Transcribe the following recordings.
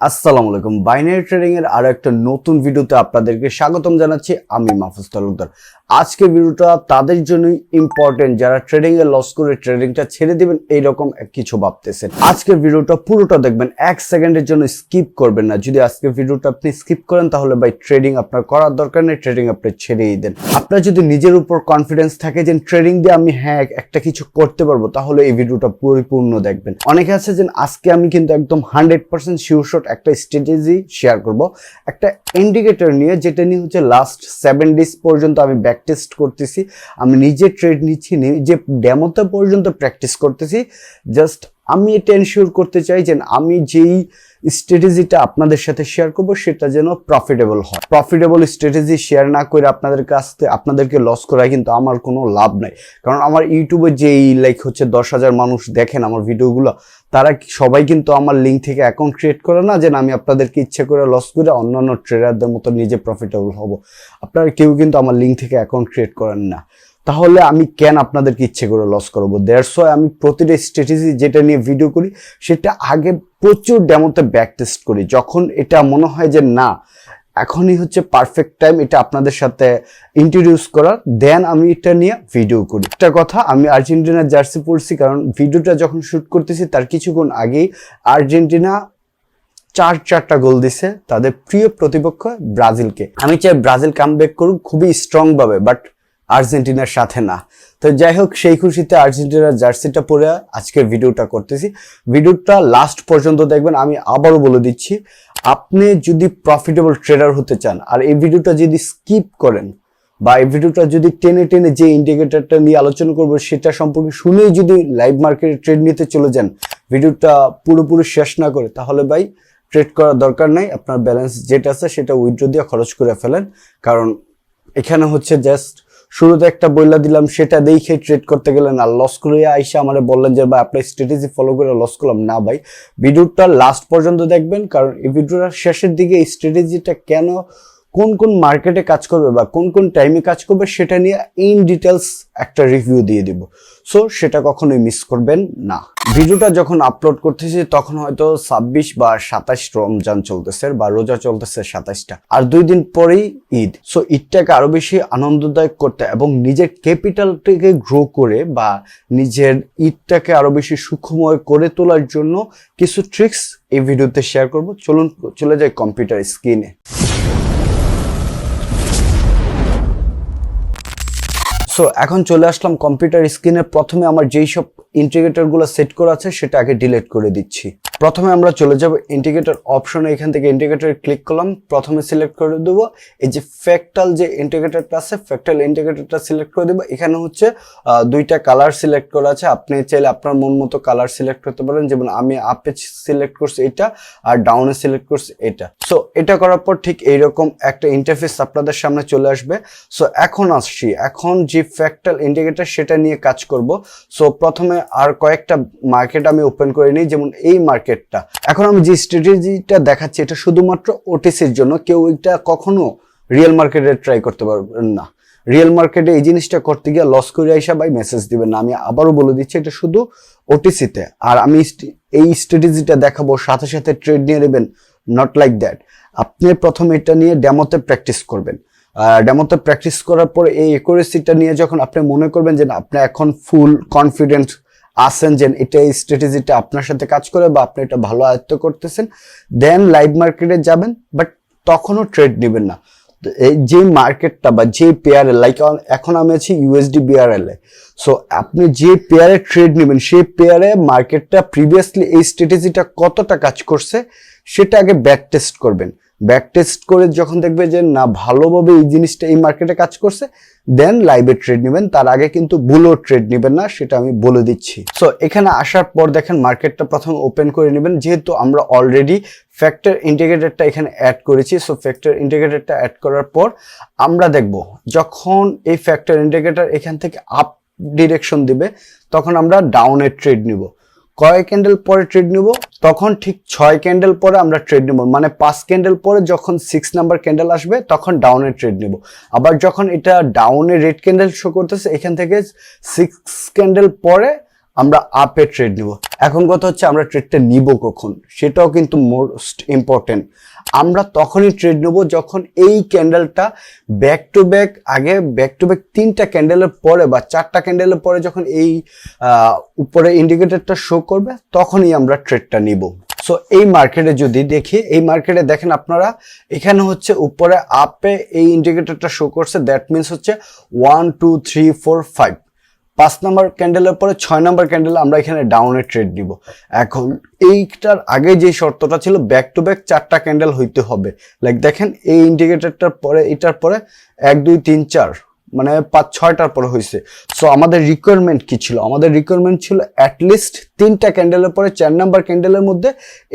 আসসালামু আলাইকুম। Binary trading এর আরো একটা নতুন ভিডিওতে আপনাদেরকে স্বাগতম জানাচ্ছি। আমি মাহফুজ তালুকদার। আজকের ভিডিওটা তাদের জন্যই ইম্পর্টেন্ট যারা ট্রেডিং এ লস করে ট্রেডিংটা ছেড়ে দিবেন এইরকম কিছু ভাবতেছেন। আজকের ভিডিওটা পুরোটা দেখবেন, 1 সেকেন্ডের জন্য স্কিপ করবেন না। যদি আজকের ভিডিওটা আপনি স্কিপ করেন তাহলে ভাই ট্রেডিং আপনার করার দরকার নেই, ট্রেডিং আপনি ছেড়েই দেন। আপনার যদি নিজের উপর কনফিডেন্স থাকে যে ট্রেডিং দিয়ে আমি একটা কিছু করতে পারবো, তাহলে এই ভিডিওটা পরিপূর্ণ দেখবেন। অনেকে আছে যে আজকে আমি কিন্তু একদম 100% শিওর শট একটা স্ট্র্যাটেজি শেয়ার করব, একটা ইন্ডিকেটর নিয়ে, যেটা নিয়ে হচ্ছে লাস্ট 7 ডেজ পর্যন্ত আমি ব্যাক টেস্ট করতেছি, আমি নিজে ট্রেড নিচ্ছি, নিজে ডেমোতে পর্যন্ত প্র্যাকটিস করতেছি। জাস্ট আমি এটা এনশিওর করতে চাই যে আমি যেই স্ট্র্যাটেজিটা আপনাদের সাথে শেয়ার করব সেটা যেন প্রফিটেবল হয়। প্রফিটেবল স্ট্র্যাটেজি শেয়ার না করে আপনাদেরকে লস করায় কিন্তু আমার কোনো লাভ নাই। কারণ আমার ইউটিউবে যেই 10,000 মানুষ দেখেন আমার ভিডিওগুলো, তারা সবাই কিন্তু আমার লিঙ্ক থেকে অ্যাকাউন্ট ক্রিয়েট করে না যে আমি আপনাদেরকে ইচ্ছে করে লস করে অন্যান্য ট্রেডারদের মতো নিজে প্রফিটেবল হব। আপনারা কেউ কিন্তু আমার লিঙ্ক থেকে অ্যাকাউন্ট ক্রিয়েট করেন না। তাহলে আমি কেন আপনাদেরকে ইচ্ছে করে লস করবো? দ্যাটস ওয়াই আমি প্রতিটা স্ট্র্যাটেজি যেটা নিয়ে ভিডিও করি সেটা আগে প্রচুর ডেমোতে ব্যাক টেস্ট করি। যখন এটা মনে হয় যে না, এখনই হচ্ছে পারফেক্ট টাইম এটা আপনাদের সাথে ইন্ট্রোডিউস করার, দেন আমি এটা নিয়ে ভিডিও করি। একটা কথা, আমি আর্জেন্টিনার জার্সি পরছি কারণ ভিডিওটা যখন শুট করতেছি তার কিছুক্ষণ আগেই আর্জেন্টিনা 4টা গোল দিছে তাদের প্রিয় প্রতিপক্ষ ব্রাজিলকে। আমি চাই ব্রাজিল কামব্যাক করুক খুবই স্ট্রং ভাবে, বাট আর্জেন্টিনার সাথে না। তো যাই হোক, সেই খুশিতে আর্জেন্টিনার জার্সিটা পরে আজকের ভিডিওটা করতেছি। ভিডিওটা লাস্ট পর্যন্ত দেখবেন। আমি আবারও বলে দিচ্ছি, আপনি যদি প্রফিটেবল ট্রেডার হতে চান আর এই ভিডিওটা যদি স্কিপ করেন বা এই ভিডিওটা যদি টেনে টেনে যে ইন্ডিকেটরটা নিয়ে আলোচনা করবো সেটা সম্পর্কে শুনেই যদি লাইভ মার্কেটে ট্রেড নিতে চলে যান, ভিডিওটা পুরোপুরি শেষ না করে, তাহলে ভাই ট্রেড করার দরকার নাই। আপনার ব্যালেন্স যেটা আছে সেটা উইথড্র দিয়ে খরচ করে ফেলেন। কারণ এখানে হচ্ছে জাস্ট শুরুতে একটা বইলা দিলাম, সেটা দেখে ট্রেড করতে গেলেন আর লস করে আইসা আমারে বললেন যে ভাই আপনার স্ট্র্যাটেজি ফলো করে লস করলাম। না ভাই, ভিডিওটা লাস্ট পর্যন্ত দেখবেন, কারণ এই ভিডিওটার শেষের দিকে এই স্ট্র্যাটেজিটা কেন, কোন কোন মার্কেটে কাজ করবে বা কোন কোন টাইমে কাজ করবে সেটা নিয়ে ইন ডিটেলস একটা রিভিউ দিয়ে দিব। সো সেটা কখনোই মিস করবেন না। ভিডিওটা যখন আপলোড করতেছি তখন হয়তো 26 বা 27 রমজান চলতেছে বা রোজা চলতেছে 27টা, আর 2 দিন পরেই ঈদ। সো ঈদটাকে আরো বেশি আনন্দদায়ক করতে এবং নিজের ক্যাপিটালটাকে গ্রো করে বা নিজের ঈদটাকে আরো বেশি সুখময় করে তোলার জন্য কিছু ট্রিক্স এই ভিডিওতে শেয়ার করব। চলুন চলে যাই কম্পিউটার স্ক্রিনে। সো এখন চলে আসলাম কম্পিউটার স্ক্রিনে। প্রথমে আমার যেই সব ইন্ডিকেটরগুলো সেট করা আছে সেটা আগে ডিলিট করে দিচ্ছি। প্রথমে আমরা চলে যাব ইন্ডিকেটর অপশনে, এখান থেকে ইন্ডিকেটরে ক্লিক করলাম। প্রথমে সিলেক্ট করে দেব এই যে ফ্র্যাক্টাল যে ইন্ডিকেটরটা আছে, ফ্র্যাক্টাল ইন্ডিকেটরটা সিলেক্ট করে দেব। এখানে হচ্ছে 2টা কালার সিলেক্ট করা আছে, আপনি চাইলে আপনার মন মতো কালার সিলেক্ট করতে পারেন। যেমন আমি আপে সিলেক্ট করছি এটা আর ডাউনে সিলেক্ট করছি এটা। সো এটা করার পর ঠিক এইরকম একটা ইন্টারফেস আপনাদের সামনে চলে আসবে। সো এখন আসছি, এখন যে ফ্র্যাক্টাল ইন্ডিকেটর সেটা নিয়ে কাজ করব। সো প্রথমে আর কয়েকটা মার্কেট আমি ওপেন করে নিই, যেমন এই মার্কেটটা। এখন আমি যে স্ট্র্যাটেজিটা দেখাচ্ছি এটা শুধুমাত্র ওটিসির জন্য, কেউ এটা কখনো রিয়েল মার্কেটে ট্রাই করতে পারবেন না। রিয়েল মার্কেটে এই জিনিসটা করতে গিয়ে লস করে আইসা ভাই মেসেজ দিবেন না। আমি আবারও বলে দিচ্ছি, এটা শুধু ওটিসিতে। আর আমি এই স্ট্র্যাটেজিটা দেখাবো সাথে সাথে ট্রেড নিয়ে নেবেন, নট লাইক দ্যাট। আপনি প্রথমে এটা নিয়ে ডেমোতে প্র্যাকটিস করবেন। ডেমোতে প্র্যাকটিস করার পর এই একুরেসিটা নিয়ে যখন আপনি মনে করবেন যে আপনি এখন ফুল কনফিডেন্ট আছেন যে এটা এই স্ট্র্যাটেজিটা আপনার সাথে কাজ করে বা আপনি এটা ভালো আয়ত্ত করতেছেন, দেন লাইভ মার্কেটে যাবেন। বাট তখনও ট্রেড নেবেন না। এই যে মার্কেটটা বা যে পেয়ারে, লাইক এখন আমি আছি ইউএসডি বিআরএল এ। সো আপনি যে পেয়ারে ট্রেড নেবেন সেই পেয়ারে মার্কেটটা প্রিভিয়াসলি এই স্ট্র্যাটেজিটা কতটা কাজ করছে সেটা আগে ব্যাক টেস্ট করবেন। ব্যাক টেস্ট করে যখন দেখবে যে না ভালোভাবে এই জিনিসটা এই মার্কেটে কাজ করছে, দেন লাইভে ট্রেড নেবেন। তার আগে কিন্তু বুলো ট্রেড নেবেন না, সেটা আমি বলে দিচ্ছি। সো এখানে আসার পর দেখেন মার্কেটটা প্রথমে ওপেন করে নেবেন। যেহেতু আমরা অলরেডি ফ্যাক্টর ইন্ডিকেটরটা এখানে অ্যাড করেছি, সো ফ্যাক্টর ইন্ডিকেটরটা অ্যাড করার পর আমরা দেখব যখন এই ফ্যাক্টর ইন্ডিকেটর এখান থেকে আপ ডিরেকশন দিবে তখন আমরা ডাউনে ট্রেড নিব। কয় ক্যান্ডেল পরে ট্রেড নিব? তখন ঠিক 6 ক্যান্ডেল পরে আমরা ট্রেড নিব। মানে 5 ক্যান্ডেল পরে যখন 6 নাম্বার ক্যান্ডেল আসবে তখন ডাউনে ট্রেড নিব। আবার যখন এটা ডাউনে রেড ক্যান্ডেল শো করতেছে এখান থেকে 6 ক্যান্ডেল পরে আমরা আপে ট্রেড নিব। এখন কথা হচ্ছে আমরা ট্রেডটা নিব কখন, সেটাও কিন্তু মোস্ট ইম্পর্টেন্ট। আমরা তখনই ট্রেড নেব যখন এই ক্যান্ডেলটা ব্যাক টু ব্যাক, আগে ব্যাক টু ব্যাক 3টা ক্যান্ডেলের পরে বা 4টা ক্যান্ডেলের পরে যখন এই উপরে ইন্ডিকেটরটা শো করবে তখনই আমরা ট্রেডটা নিব। সো এই মার্কেটে যদি দেখি, এই মার্কেটে দেখেন আপনারা এখানে হচ্ছে উপরে আপে এই ইন্ডিকেটরটা শো করছে, দ্যাট মিনস হচ্ছে 1 2 3 4 5, 5 নাম্বার ক্যান্ডেলের পরে 6 নাম্বার ক্যান্ডেল আমরা এখানে ডাউনে ট্রেড নিব। এখন এইটার আগে যে শর্তটা ছিল ব্যাক টু ব্যাক 4টা ক্যান্ডেল হইতে হবে, লাইক দেখেন এই ইন্ডিকেটরটার পরে এটার পরে 1 2 3 4 মানে 5 6টার পরে হয়েছে। সো আমাদের রিকোয়ারমেন্ট কি ছিল? আমাদের রিকোয়ারমেন্ট ছিল অ্যাটলিস্ট 3টা ক্যান্ডেলের পরে 4 নাম্বার ক্যান্ডেলের মধ্যে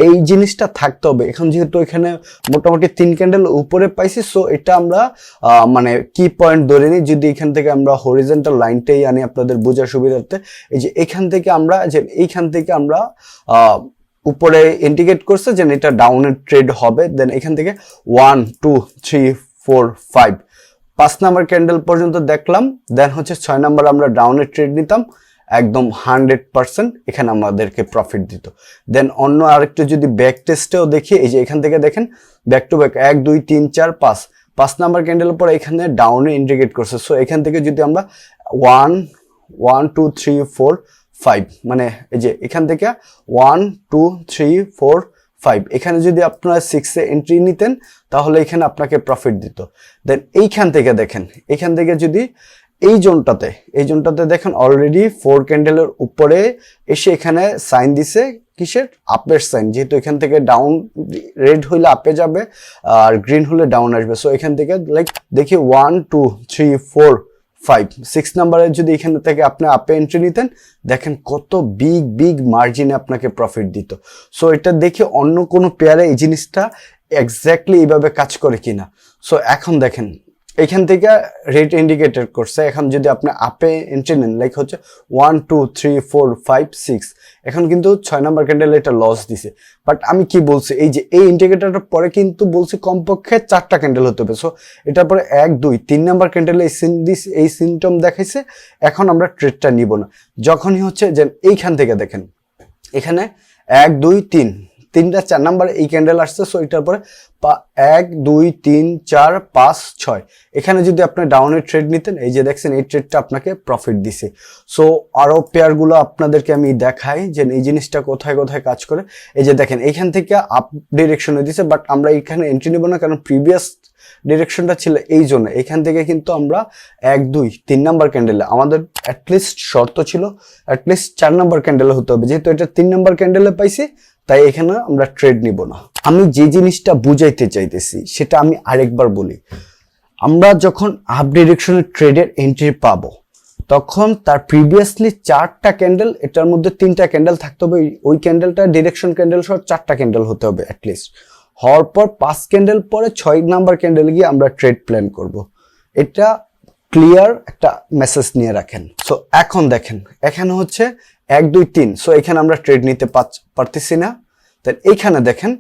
এই জিনিসটা থাকতে হবে। এখন যেহেতু এখানে মোটামুটি 3 ক্যান্ডেল উপরে পাইছি, সো এটা আমরা মানে কি পয়েন্ট ধরে নিই, যদি এখান থেকে আমরা হরিজন্টাল লাইনটাই আনি আপনাদের বোঝার সুবিধার্থে, এই যে এখান থেকে আমরা এইখান থেকে আমরা উপরে ইন্ডিকেট করছে যে এটা ডাউনের ট্রেড হবে, দেন এখান থেকে 1 2 3 4 5 5 নাম্বার ক্যান্ডেল পর্যন্ত দেখলাম, দেন হচ্ছে 6 নাম্বার আমরা ডাউনের ট্রেড নিতাম, একদম 100% এখানে আমাদেরকে প্রফিট দিত। দেন অন্য আরেকটু যদি ব্যাক টেস্টেও দেখি, এই যে এখান থেকে দেখেন ব্যাক টু ব্যাক 1 2 3 4 5 নাম্বার ক্যান্ডেলের পর এখানে ডাউনে ইন্ডিকেট করছে। সো এখান থেকে যদি আমরা 1 1 2 3 4 5 মানে এই যে এখান থেকে 1 2 3 4 5 এখানে যদি আপনারা 6 এ এন্ট্রি নিতেন তাহলে এখানে আপনাকে প্রফিট দিত। দেন এইখান থেকে দেখেন, এখান থেকে যদি এই জোনটাতে দেখেন অলরেডি 4 ক্যান্ডেলের উপরে এসে এখানে সাইন দিছে, কিসের? আপের সাইন। যেহেতু এখান থেকে ডাউন, রেড হইলে আপে যাবে আর গ্রিন হলে ডাউন আসবে। সো এখান থেকে লাইক দেখি 1 2 3 4 5 6 নাম্বারে যদি এখান থেকে আপনি আপে এন্ট্রি নিতেন, দেখেন কত বিগ মার্জিনে আপনাকে প্রফিট দিত। সো এটা দেখে অন্য কোনো পেয়ারে এই জিনিসটা এক্স্যাক্টলি এইভাবে কাজ করে কিনা। সো এখন দেখেন এখান থেকে রেট ইন্ডিকেটর করছে, এখন যদি আপনি আপে এন্ট্রি নেন লাইক হচ্ছে 1 2 3 4 5 6, এখন কিন্তু 6 নাম্বার ক্যান্ডেল এটা লস দিছে। বাট আমি কি বলছি, এই যে এই ইন্ডিকেটরের পরে কিন্তু বলছি কমপক্ষে 4টা ক্যান্ডেল হতে হবে। সো এটার পরে 1 2 3 নাম্বার ক্যান্ডেলে এই সিমটম দেখাইছে, এখন আমরা ট্রেডটা নিব না। যখনই হচ্ছে যে এইখান থেকে দেখেন এখানে 1 2 3 3টা 4 নাম্বার এই ক্যান্ডেল আসছে। সো এটার পরে 1 2 3 4 5 6 এখানে যদি আপনি ডাউনের ট্রেড নিতেন, এই যে দেখছেন এই ট্রেডটা আপনাকে প্রফিট দিছে। সো আরো পেয়ারগুলো আপনাদেরকে আমি দেখাই যে এই জিনিসটা কোথায় কাজ করে। এই যে দেখেন এখান থেকে আপ ডিরেকশনে দিছে, বাট আমরা এখানে এন্ট্রি নিব না, কারণ প্রিভিয়াস ডিরেকশনটা ছিল এই জন্য। এখান থেকে কিন্তু আমরা 1 2 3 নাম্বার ক্যান্ডেলে আমাদের অ্যাটলিস্ট শর্ত ছিল অ্যাটলিস্ট 4 নাম্বার ক্যান্ডেলে হতে হবে, যেহেতু এটা 3 নাম্বার ক্যান্ডেলে পাইছি তাই এখানে আমরা ট্রেড নিব না। আমি যে জিনিসটা বুঝাইতে চাইতেছি সেটা আমি আরেকবার বলি, আমরা যখন আপ ডিরেকশনের ট্রেডের এন্ট্রি পাবো তখন তার প্রিভিয়াসলি 4টা ক্যান্ডেল, এটার মধ্যে 3টা ক্যান্ডেল থাকতে হবে, ওই ক্যান্ডেলটা ডিরেকশন ক্যান্ডেল সহ 4টা ক্যান্ডেল হতে হবে অ্যাটলিস্ট। হওয়ার পর 5 ক্যান্ডেল পরে 6 নাম্বার ক্যান্ডেল গিয়ে আমরা ট্রেড প্ল্যান করব। এটা ক্লিয়ার একটা মেসেজ নিয়ে রাখেন। সো এখন দেখেন এখানে হচ্ছে 1 2 3, সো এখানে আমরা ট্রেড নিতে পারতেছি না। তাই এইখানে দেখেন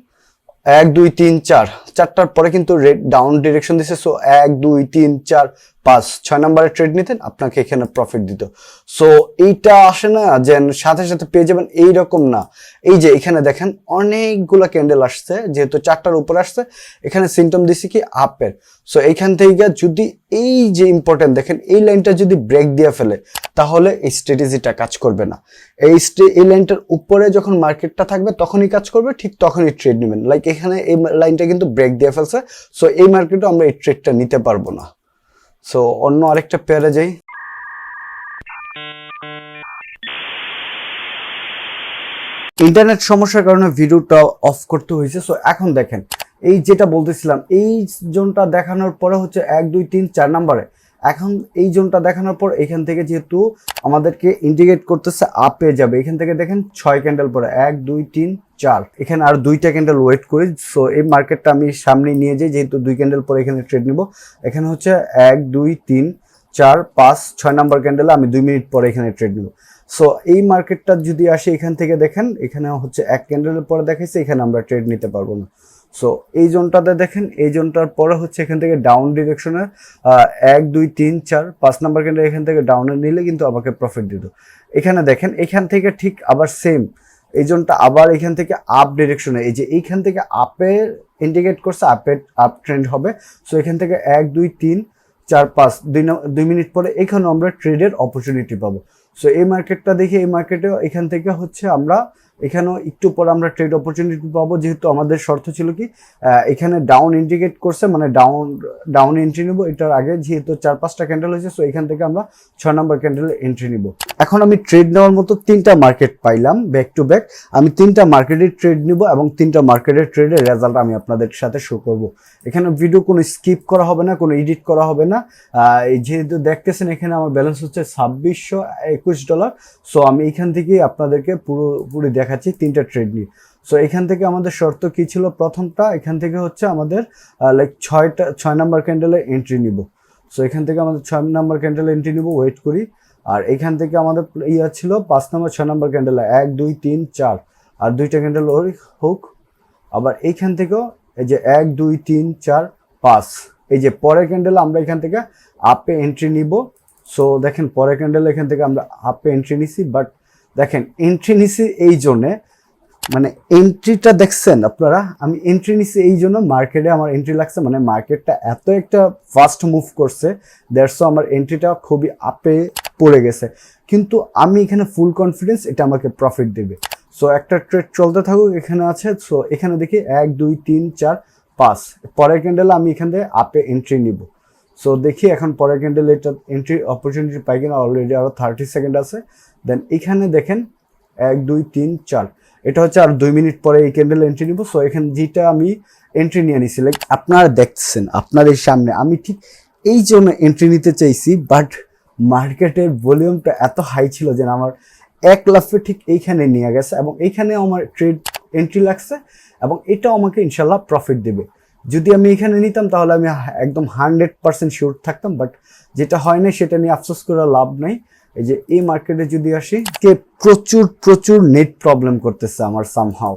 1 2 3 4 4টার পরে কিন্তু রেড ডাউন ডিরেকশন দিছে। সো 1 2 3 4 5 6 নাম্বারে ট্রেড নিতেন, আপনাকে এখানে প্রফিট দিত। সো এইটা আসে না যে সাথে পেয়ে যাবেন, এইরকম না। এই যে এখানে দেখেন অনেকগুলো ক্যান্ডেল আসছে, যেহেতু 4টার উপর আসছে, এখানে সিমটম দিছে কি আপের। সো এইখান থেকে যদি এই যে ইম্পর্টেন্ট দেখেন এই লাইনটা যদি ব্রেক দিয়ে ফেলে তাহলে এই স্ট্র্যাটেজিটা কাজ করবে না। এই লাইনটার উপরে যখন মার্কেটটা থাকবে তখনই কাজ করবে, ঠিক তখনই ট্রেড নেবেন। লাইক এখানে এই লাইনটা কিন্তু ব্রেক দিয়ে ফেলছে, সো এই মার্কেটে আমরা এই ট্রেডটা নিতে পারবো না। সো অন্য আরেকটা পেয়ারে যাই। ইন্টারনেট সমস্যার কারণে ভিডিওটা অফ করতে হয়েছে। সো এখন দেখেন এই যেটা বলতেছিলাম, এই জোনটা দেখানোর পরে হচ্ছে 1 2 3 4 নাম্বারে, এখন এই জোনটা দেখানোর পর এখান থেকে যেহেতু আমাদেরকে ইন্ডিকেট করতেছে আপে যাবে, এখান থেকে দেখেন 6 ক্যান্ডেল পরে 1 2 3 4, এখানে আর 2টা ক্যান্ডেল ওয়েট করি। সো এই মার্কেটটা আমি সামনে নিয়ে যাই, যেহেতু 2 ক্যান্ডেল পরে এখানে ট্রেড নিব। এখানে হচ্ছে 1 2 3 4 5 6 নাম্বার ক্যান্ডেলে আমি 2 মিনিট পরে এখানে ট্রেড নিব। সো এই মার্কেটটা যদি আসে এখান থেকে দেখেন এখানে হচ্ছে 1 ক্যান্ডেলের পরে দেখাইছে, এখানে আমরা ট্রেড নিতে পারবো না। সো এই জোনটাতে দেখেন, এই জোনটার পরে হচ্ছে এখান থেকে ডাউন ডিরেকশনে 1 2 3 4 5 নাম্বার ক্যান্ডেল এখান থেকে ডাউনে নিলে কিন্তু আমাকে প্রফিট দিত। এখানে দেখেন এখান থেকে ঠিক আবার সেম এই জোনটা আবার এখান থেকে আপ ডিরেকশনে, এই যে এইখান থেকে আপের ইন্ডিকেট করছে, আপ ট্রেন্ড হবে। সো এখান থেকে 1 2 3 4 5 2 মিনিট পরে এখানেও আমরা ট্রেডের অপরচুনিটি পাবো। সো এই মার্কেটটা দেখি, এই মার্কেটেও এখান থেকে হচ্ছে আমরা এখানেও একটু পরে আমরা ট্রেড অপরচুনিটি পাবো, যেহেতু আমাদের শর্ত ছিল কি এখানে ডাউন ইন্ডিকেট করছে, মানে ডাউন এন্ট্রি নেবো এটার আগে, যেহেতু 4-5টা ক্যান্ডেল হয়েছে। সো এখান থেকে আমরা 6 নাম্বার ক্যান্ডেলে এন্ট্রি নিব। এখন আমি ট্রেড নেওয়ার মতো 3টা মার্কেট পাইলাম ব্যাক টু ব্যাক। আমি 3টা মার্কেটের ট্রেড নিব এবং 3টা মার্কেটের ট্রেডের রেজাল্ট আমি আপনাদের সাথে শো করব। এখানে ভিডিও কোনো স্কিপ করা হবে না, কোনো এডিট করা হবে না। যেহেতু দেখতেছেন এখানে আমার ব্যালেন্স হচ্ছে $2621। সো আমি এখান থেকে আপনাদেরকে পুরোপুরি দেখাচ্ছি 3টা ট্রেড নিয়ে। সো এখান থেকে আমাদের শর্ত কি ছিল, প্রথমটা এখান থেকে হচ্ছে আমাদের লাইক 6 নাম্বার ক্যান্ডেলে এন্ট্রি নিব। সো এখান থেকে আমাদের 6 নাম্বার ক্যান্ডেলে এন্ট্রি নিব, ওয়েট করি। আর এখান থেকে আমাদের ইয়া ছিল 5 নাম্বার 6 নাম্বার ক্যান্ডেলে 1 2 3 4 আর 2টা ক্যান্ডেল হোক। আবার এইখান থেকেও এই যে 1 2 3 4 5, এই যে পরের ক্যান্ডেলে আমরা এখান থেকে আপে এন্ট্রি নিব। সো দেখেন পরের ক্যান্ডেলে এখান থেকে আমরা আপে এন্ট্রি নিছি, বাট দেখেন এন্ট্রি নিছি এই জন্যে, মানে এন্ট্রিটা দেখছেন আপনারা, আমি এন্ট্রি নিছি এই জন্য মার্কেটে আমার এন্ট্রি লাগছে, মানে মার্কেটটা এত একটা ফাস্ট মুভ করছে, দ্যাটস আমার এন্ট্রিটা খুবই আপে পড়ে গেছে। কিন্তু আমি এখানে ফুল কনফিডেন্স এটা আমাকে প্রফিট দেবে। সো একটা ট্রেড চলতে থাকুক, এখানে আছে। সো এখানে দেখি 1 2 3 4 5, পরের ক্যান্ডেলে আমি এখান থেকে আপে এন্ট্রি নিব। সো দেখি এখন পরের ক্যান্ডেলে এটা এন্ট্রি অপরচুনিটি পাই কিনা, অলরেডি আরো 30 সেকেন্ড আছে। দেন এখানে দেখেন 1 2 3 4, এটা হচ্ছে আর 2 মিনিট পরে এই ক্যান্ডেল এন্ট্রি নিব। সো এখানে যেটা আমি এন্ট্রি নিয়ে নিছি, লাইক আপনারা দেখছেন আপনাদের সামনে আমি ঠিক এই জন্য এন্ট্রি নিতে চাইছি, বাট মার্কেটের ভলিউমটা এত হাই ছিল যে আমার এক লাফে ঠিক এইখানে নিয়ে গেছে এবং এইখানে আমার ট্রেড এন্ট্রি লাগছে এবং এটাও আমাকে ইনশাল্লাহ প্রফিট দেবে। যদি আমি এখানে নিতাম তাহলে আমি একদম 100% শিওর থাকতাম, বাট যেটা হয় না সেটা নিয়ে আফসোস করে লাভ নাই। এই যে এই মার্কেটে যদি আসি, কে প্রচুর নেট প্রবলেম করতেছে আমার সামহাও।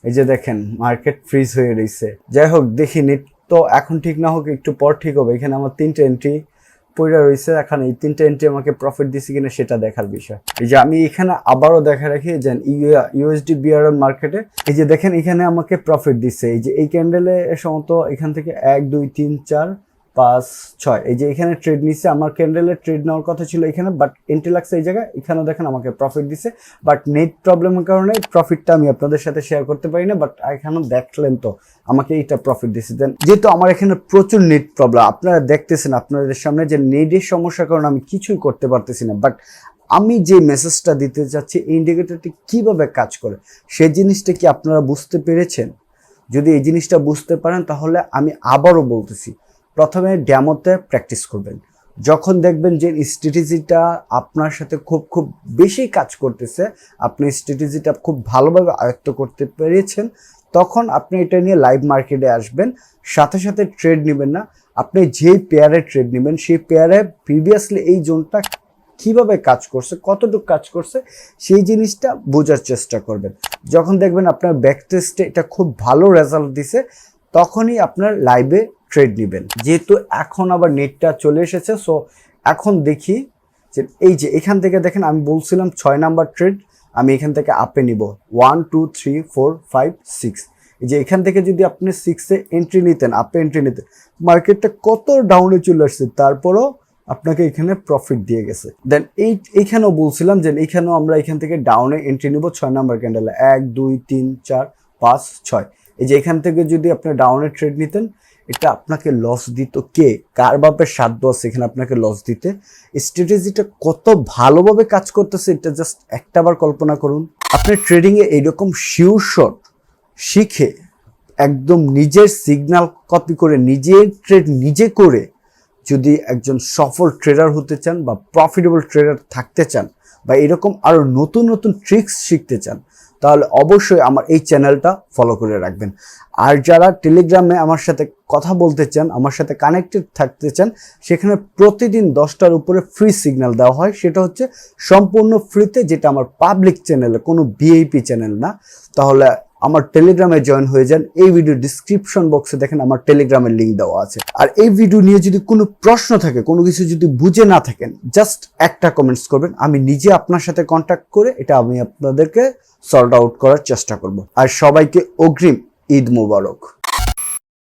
এই যে দেখেন মার্কেট ফ্রিজ হয়ে রয়েছে। যাই হোক, দেখি নেট তো এখন ঠিক না হোক, একটু পর ঠিক হবে। এখানে আমার 3টা এন্ট্রি পড়ে রয়েছে, এখন এই 3টা এন্ট্রি আমাকে প্রফিট দিছে কিনা সেটা দেখার বিষয়। এই যে আমি এখানে আবারও দেখা রাখি যে ইউএসডি বিআরএল মার্কেটে, এই যে দেখেন এখানে আমাকে প্রফিট দিচ্ছে। এই যে এই ক্যান্ডেলে সম্ভবত এখান থেকে 1 2 3 4 5 6, এই যে এখানে ট্রেড নিচ্ছে। আমার ক্যান্ডেলে ট্রেড নেওয়ার কথা ছিল এখানে, বাট এন্ট্রি লাগছে এই জায়গায়। এখানেও দেখেন আমাকে প্রফিট দিছে, বাট নেট প্রবলেমের কারণে প্রফিটটা আমি আপনাদের সাথে শেয়ার করতে পারি না। বাট এখানেও দেখলেন তো আমাকে এইটা প্রফিট দিছে। দেন যেহেতু আমার এখানে প্রচুর নেট প্রবলেম, আপনারা দেখতেছেন আপনাদের সামনে যে নেটের সমস্যার কারণে আমি কিছুই করতে পারতেছি না। বাট আমি যে মেসেজটা দিতে চাচ্ছি, এই ইন্ডিকেটরটি কিভাবে কাজ করে সেই জিনিসটা কি আপনারা বুঝতে পেরেছেন? যদি এই জিনিসটা বুঝতে পারেন তাহলে আমি আবারও বলতেছি, প্রথমে ড্যামোতে প্র্যাকটিস করবেন। যখন দেখবেন যে স্ট্র্যাটেজিটা আপনার সাথে খুব বেশি কাজ করতেছে, আপনি স্ট্র্যাটেজিটা খুব ভালোভাবে আয়ত্ত করতে পেরেছেন, তখন আপনি এটা নিয়ে লাইভ মার্কেটে আসবেন। সাথে সাথে ট্রেড নেবেন না, আপনি যেই পেয়ারে ট্রেড নেবেন সেই পেয়ারে প্রিভিয়াসলি এই জোনটা কিভাবে কাজ করছে, কতটুকু কাজ করছে সেই জিনিসটা বোঝার চেষ্টা করবেন। যখন দেখবেন আপনার ব্যাক টেস্টে এটা খুব ভালো রেজাল্ট দিছে, তখনই আপনার লাইভে ট্রেড নেবেন। যেহেতু এখন আবার নেটটা চলে এসেছে, সো এখন দেখি যে এই যে এখান থেকে দেখেন আমি বলছিলাম 6 নাম্বার ট্রেড আমি এখান থেকে আপে নিব 1 2 3 4 5 6। এই যে এখান থেকে যদি আপনি 6-এ এন্ট্রি নিতেন, আপে এন্ট্রি নিতেন, মার্কেটটা কত ডাউনে চলে আসছে, তারপরও আপনাকে এখানে প্রফিট দিয়ে গেছে। দেন এইখানেও বলছিলাম যে এইখানেও আমরা এখান থেকে ডাউনে এন্ট্রি নিব 6 নাম্বার ক্যান্ডেলে 1 2 3 4 5 6। এই যে এখান থেকে যদি আপনি ডাউনে ট্রেড নিতেন, এটা আপনাকে লস দিত কে? কার বাপের সাধ্য আছে এখানে আপনাকে লস দিতে? স্ট্র্যাটেজিটা কত ভালোভাবে কাজ করতেছে এটা জাস্ট একটাবার কল্পনা করুন। আপনি ট্রেডিংয়ে এইরকম শিওর শট শিখে একদম নিজের সিগন্যাল কপি করে নিজের ট্রেড নিজে করে যদি একজন সফল ট্রেডার হতে চান বা প্রফিটেবল ট্রেডার থাকতে চান বা এরকম আরও নতুন ট্রিক্স শিখতে চান, তাহলে অবশ্যই আমার এই চ্যানেলটা ফলো করে রাখবেন। আর যারা টেলিগ্রামে আমার সাথে কথা বলতে চান, আমার সাথে কানেক্টেড থাকতে চান, সেখানে প্রতিদিন 10টার উপরে ফ্রি সিগন্যাল দেওয়া হয়। সেটা হচ্ছে সম্পূর্ণ ফ্রিতে, যেটা আমার পাবলিক চ্যানেলে, কোনো ভিআইপি চ্যানেল না। তাহলে আমার টেলিগ্রামে জয়েন হয়ে যান। এই ভিডিও ডিসক্রিপশন বক্সে দেখেন আমার টেলিগ্রামের লিঙ্ক দেওয়া আছে। আর এই ভিডিও নিয়ে যদি কোনো প্রশ্ন থাকে, কোনো কিছু যদি বুঝে না থাকেন, জাস্ট একটা কমেন্টস করবেন, আমি নিজে আপনার সাথে কন্ট্যাক্ট করে এটা আমি আপনাদেরকে সর্ট আউট করার চেষ্টা করব। আর সবাইকে অগ্রিম ঈদ মোবারক।